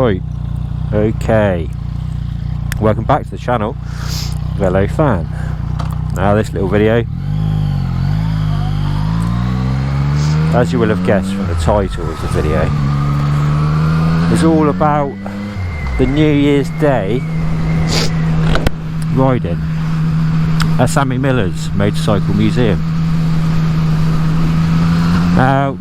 Right, okay, welcome back to the channel, Velo Fan. Now this little video, as you will have guessed from the title of the video, is all about the New Year's Day riding at Sammy Miller's Motorcycle Museum. Now,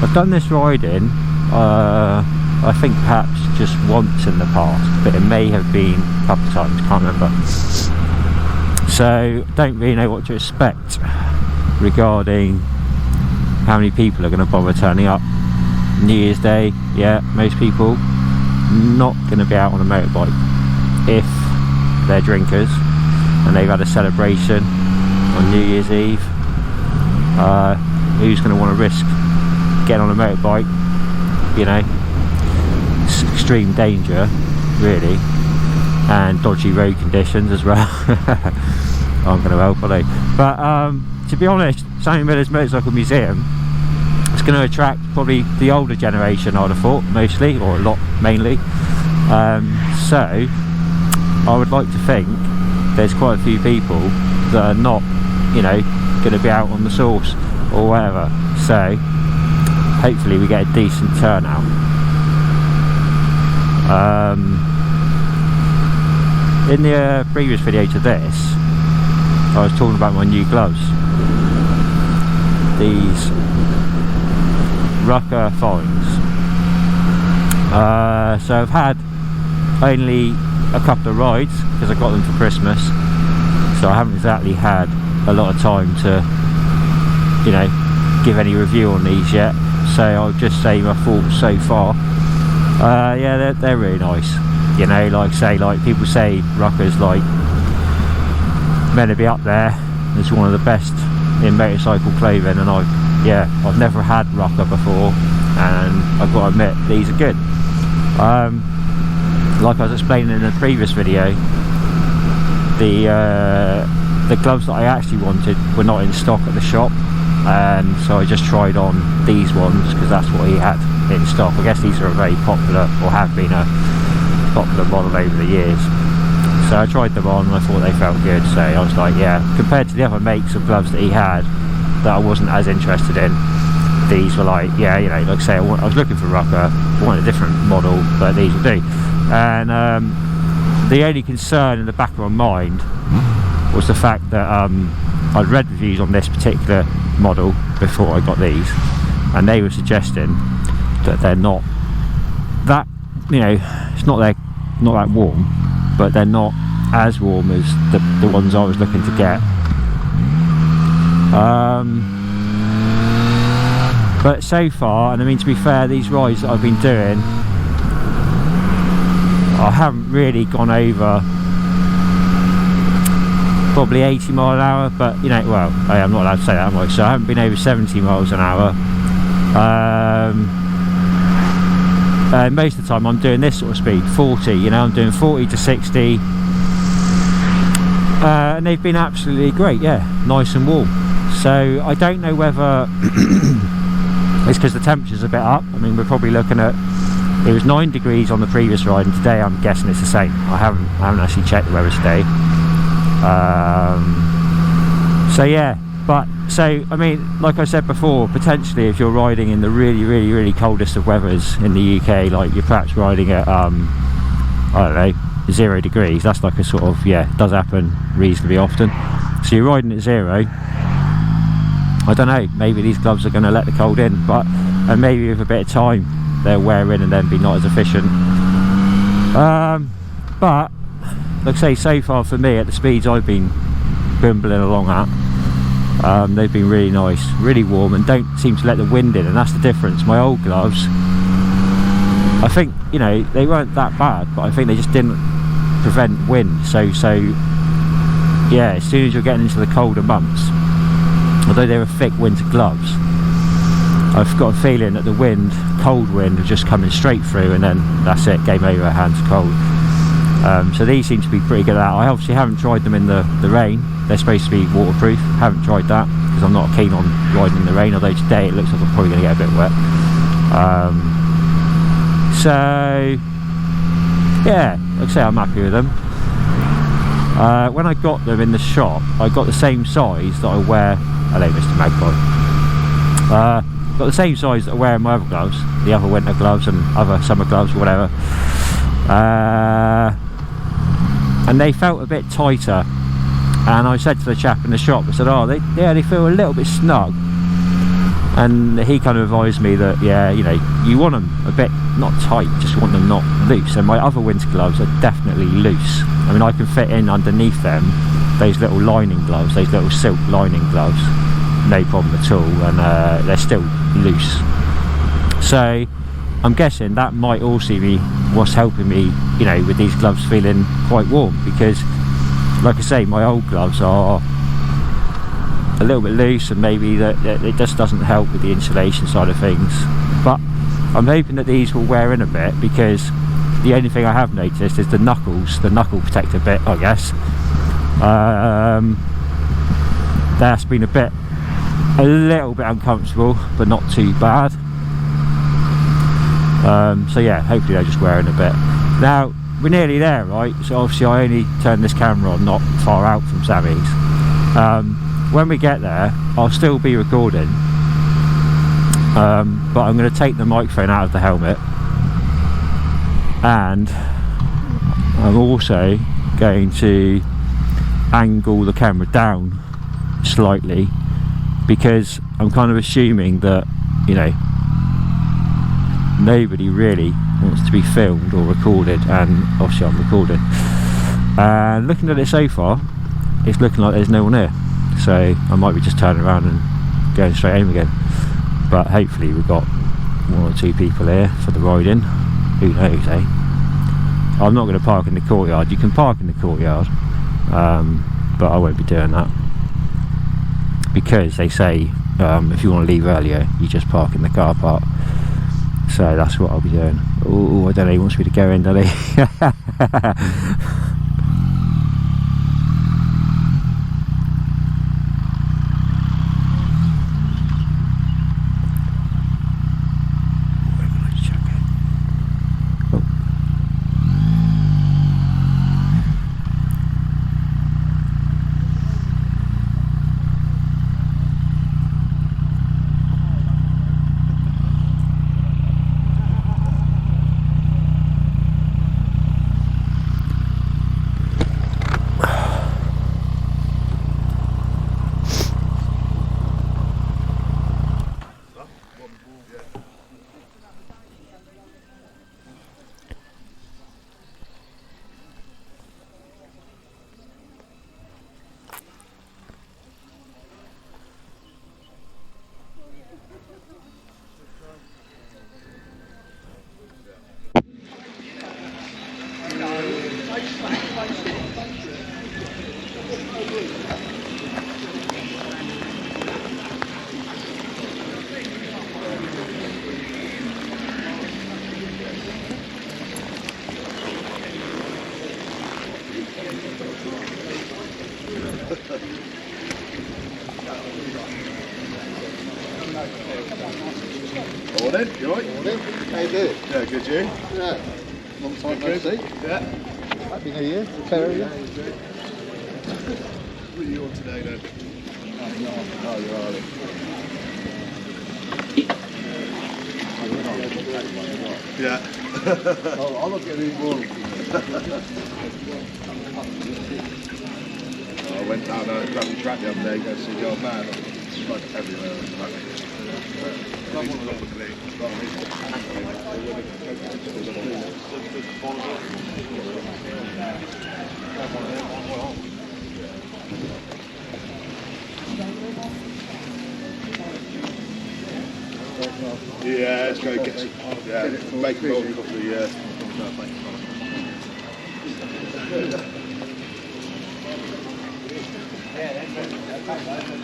I've done this riding, I think perhaps just once in the past, but it may have been a couple of times, can't remember. So, don't really know what to expect regarding how many people are going to bother turning up. New Year's Day, yeah, most people not going to be out on a motorbike if they're drinkers and they've had a celebration on New Year's Eve. Who's going to want to risk getting on a motorbike? You know, it's extreme danger, really, and dodgy road conditions as well. I'm going to help, are they? But to be honest, Sammy Miller's Motorcycle Museum, it's going to attract probably the older generation, I'd have thought, mostly, or a lot, mainly. So I would like to think there's quite a few people that are not, you know, going to be out on the source or whatever. So hopefully we get a decent turnout. In the previous video to this, I was talking about my new gloves, these Rukka Fiennes. So I've had only a couple of rides because I got them for Christmas, so I haven't exactly had a lot of time to, you know, give any review on these yet. So I'll just say my thoughts so far. Yeah, they're really nice. You know, like people say Rukka's like meant to be up there as one of the best in motorcycle clothing, and I've never had Rukka before, and I've got to admit these are good. Like I was explaining in the previous video, the gloves that I actually wanted were not in stock at the shop, and so I just tried on these ones because that's what he had in stock. I guess these are a very popular, or have been a popular model over the years. So I tried them on and I thought they felt good, so I was like, yeah, compared to the other makes of gloves that he had that I wasn't as interested in, these were like, yeah, you know, like I say, I was looking for Rukka, I wanted a different model, but these will do. And the only concern in the back of my mind was the fact that I'd read reviews on this particular model before I got these, and they were suggesting that they're not that, you know, it's not that warm, but they're not as warm as the ones I was looking to get. But so far, and I mean, to be fair, these rides that I've been doing, I haven't really gone over probably 80 miles an hour, but you know, well, I'm not allowed to say that, am I? So I haven't been over 70 miles an hour. Most of the time I'm doing this sort of speed, 40, you know, I'm doing 40 to 60, and they've been absolutely great, yeah, nice and warm. So I don't know whether it's because the temperature's a bit up. I mean, we're probably looking at, it was 9 degrees on the previous ride, and today I'm guessing it's the same. I haven't actually checked the weather today. So yeah, but so I mean, like I said before, potentially if you're riding in the really coldest of weathers in the UK, like you're perhaps riding at I don't know, 0 degrees, that's like a sort of, yeah, it does happen reasonably often. So you're riding at 0, I don't know, maybe these gloves are going to let the cold in, but and maybe with a bit of time they'll wear in and then be not as efficient. But like I say, so far for me, at the speeds I've been bumbling along at, they've been really nice, really warm, and don't seem to let the wind in, and that's the difference. My old gloves, I think, you know, they weren't that bad, but I think they just didn't prevent wind. So yeah, as soon as you're getting into the colder months, although they were thick winter gloves, I've got a feeling that the wind, cold wind, was just coming straight through, and then that's it, game over, hands cold. So these seem to be pretty good at that. I obviously haven't tried them in the rain. They're supposed to be waterproof. Haven't tried that because I'm not keen on riding in the rain, although today it looks like I'm probably going to get a bit wet. So yeah, like I say, I'm happy with them. When I got them in the shop, I got the same size that I wear. Hello, Mr. Magpie. Got the same size that I wear in my other gloves, the other winter gloves and other summer gloves or whatever. And they felt a bit tighter. And I said to the chap in the shop, I said, oh, they feel a little bit snug. And he kind of advised me that, yeah, you know, you want them a bit, not tight, just want them not loose. And my other winter gloves are definitely loose. I mean, I can fit in underneath them those little lining gloves, those little silk lining gloves, no problem at all, and they're still loose. So I'm guessing that might also be what's helping me, you know, with these gloves feeling quite warm, because like I say, my old gloves are a little bit loose, and maybe that it just doesn't help with the insulation side of things. But I'm hoping that these will wear in a bit, because the only thing I have noticed is the knuckle protector bit, I guess. That's been a little bit uncomfortable, but not too bad. So yeah, hopefully they'll just wear in a bit. Now we're nearly there, right? So obviously I only turned this camera on not far out from Sammy's. When we get there, I'll still be recording, but I'm going to take the microphone out of the helmet, and I'm also going to angle the camera down slightly, because I'm kind of assuming that, you know, nobody really wants to be filmed or recorded, and obviously I'm recording. And looking at it so far, it's looking like there's no one here, so I might be just turning around and going straight home again. But hopefully we've got 1 or 2 people here for the ride in. Who knows, eh? I'm not going to park in the courtyard. You can park in the courtyard, but I won't be doing that, because they say if you want to leave earlier, you just park in the car park. So that's what I'll be doing. Oh, I don't know, he wants me to go in, doesn't he? Morning, you alright? Morning. How you doing? Yeah, good, you? Yeah. Long time no see. Yeah. Happy New Year. Fair you. What are you on today then? Oh, you're early. Yeah. Oh, I'll not get any more. I went down a gravel track the other day to go see the old man. It's like everywhere. Yeah, let's go get some. Yeah, make a roll coffee. Yeah.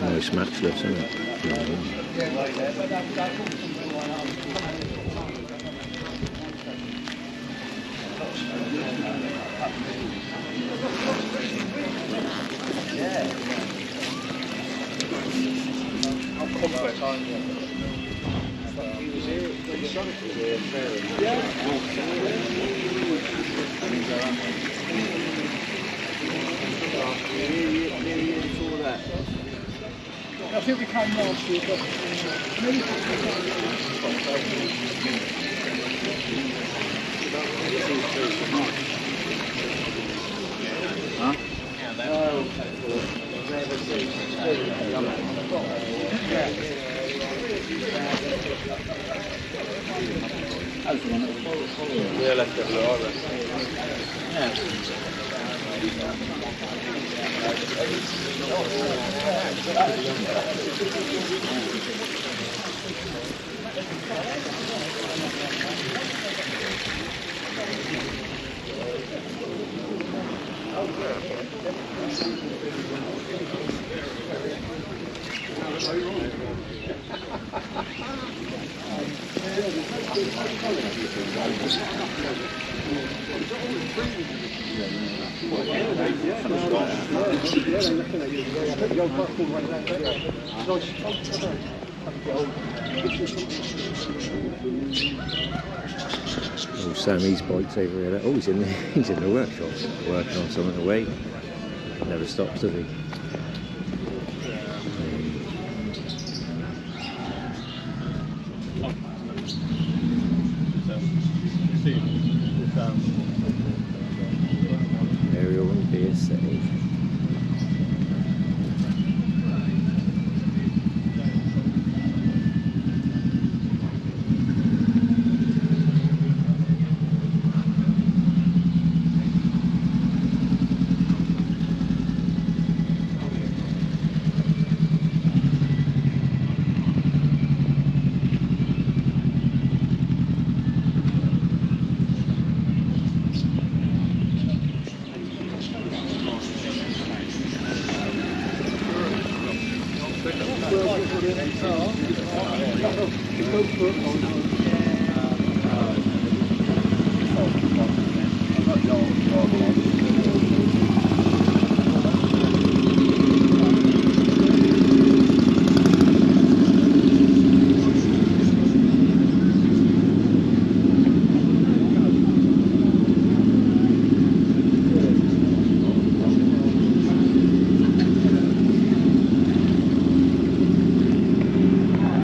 Nice matchless, isn't it? I think we came last year, but huh? Voy a la cerradora. Oh, Sammy's bike's over here. Oh, he's in the workshop working on something away. Never stops, does he? Aerial and BSA.